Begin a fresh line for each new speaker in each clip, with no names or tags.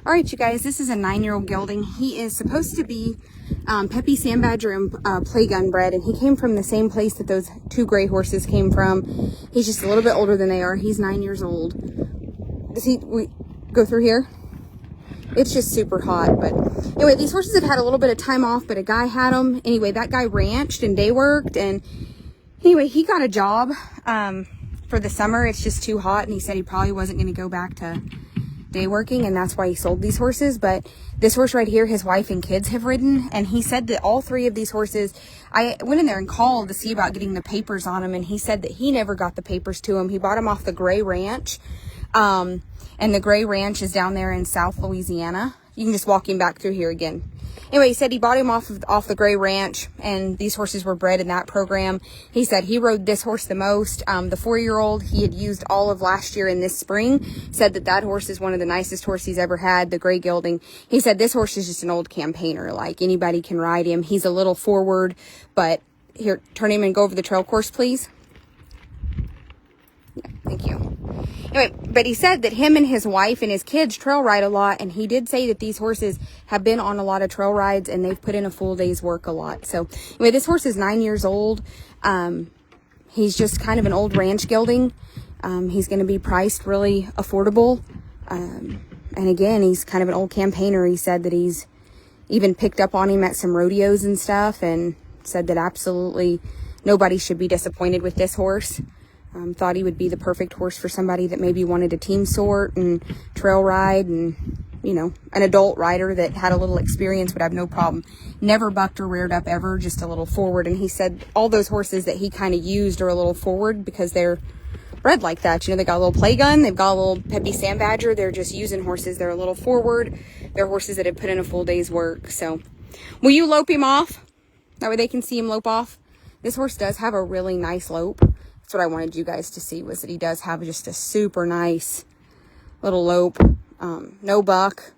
All right, you guys, this is a 9-year-old gelding. He is supposed to be Peppy Sand Badger and Playgun bred, and he came from the same place that those 2 gray horses came from. He's just a little bit older than they are. He's 9 years old. We go through here? It's just super hot. But anyway, these horses have had a little bit of time off, but a guy had them. Anyway, that guy ranched and day worked, and anyway, he got a job for the summer. It's just too hot, and he said he probably wasn't going to go back to day working, and that's why he sold these horses. But this horse right here, his wife and kids have ridden, and he said that all 3 of these horses, I went in there and called to see about getting the papers on them, and he said that he never got the papers to him. He bought them off the Gray Ranch, and the Gray Ranch is down there in South Louisiana. You can just walk him back through here again. Anyway, he said he bought him off the Gray Ranch, and these horses were bred in that program. He said he rode this horse the most. The 4-year-old he had used all of last year in this spring. Said that horse is one of the nicest horses he's ever had, the Gray Gelding. He said this horse is just an old campaigner. Like, anybody can ride him. He's a little forward, but here, turn him and go over the trail course, please. Yeah, thank you. Anyway, but he said that him and his wife and his kids trail ride a lot, and he did say that these horses have been on a lot of trail rides, and they've put in a full day's work a lot. So anyway, this horse is 9 years old. He's just kind of an old ranch gelding. He's going to be priced really affordable. And again, he's kind of an old campaigner. He said that he's even picked up on him at some rodeos and stuff, and said that absolutely nobody should be disappointed with this horse. Thought he would be the perfect horse for somebody that maybe wanted a team sort and trail ride, and, you know, an adult rider that had a little experience would have no problem. Never bucked or reared up ever, just a little forward. And he said all those horses that he kind of used are a little forward because they're bred like that. You know, they got a little Playgun, they've got a little Peppy Sand Badger. They're just using horses. They're a little forward. They're horses that have put in a full day's work. So will you lope him off? That way they can see him lope off. This horse does have a really nice lope. That's what I wanted you guys to see, was that he does have just a super nice little lope. No buck,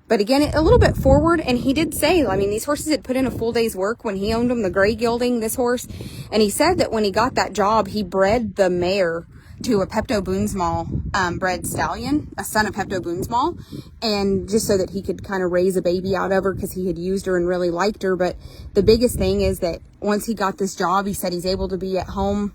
but again, a little bit forward. And he did say, I mean, these horses had put in a full day's work when he owned them, the Gray Gelding, this horse. And he said that when he got that job, he bred the mare to a Pepto-Boonsmall bred stallion, a son of Pepto-Boonsmall, and just so that he could kind of raise a baby out of her, because he had used her and really liked her. But the biggest thing is that once he got this job, he said he's able to be at home,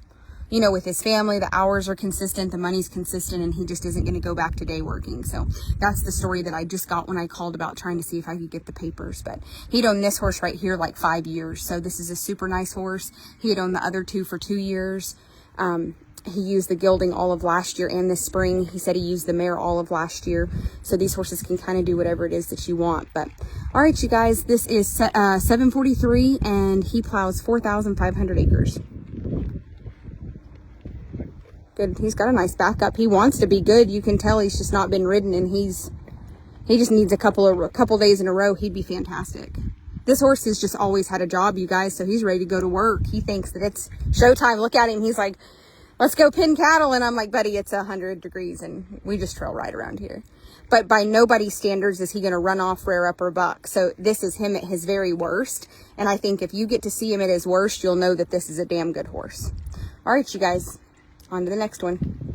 you know, with his family. The hours are consistent, the money's consistent, and he just isn't going to go back to day working. So that's the story that I just got when I called about trying to see if I could get the papers. But he'd owned this horse right here like 5 years. So this is a super nice horse. He had owned the other 2 for 2 years. He used the gelding all of last year and this spring. He said he used the mare all of last year. So these horses can kind of do whatever it is that you want. But all right, you guys, this is 743, and he plows 4,500 acres. Good. He's got a nice backup. He wants to be good. You can tell he's just not been ridden, and he just needs a couple days in a row. He'd be fantastic. This horse has just always had a job, you guys, so he's ready to go to work. He thinks that it's showtime. Look at him. He's like, let's go pin cattle. And I'm like, buddy, it's 100 degrees, and we just trail right around here. But by nobody's standards is he going to run off, rear up, or buck. So this is him at his very worst. And I think if you get to see him at his worst, you'll know that this is a damn good horse. All right, you guys. On to the next one.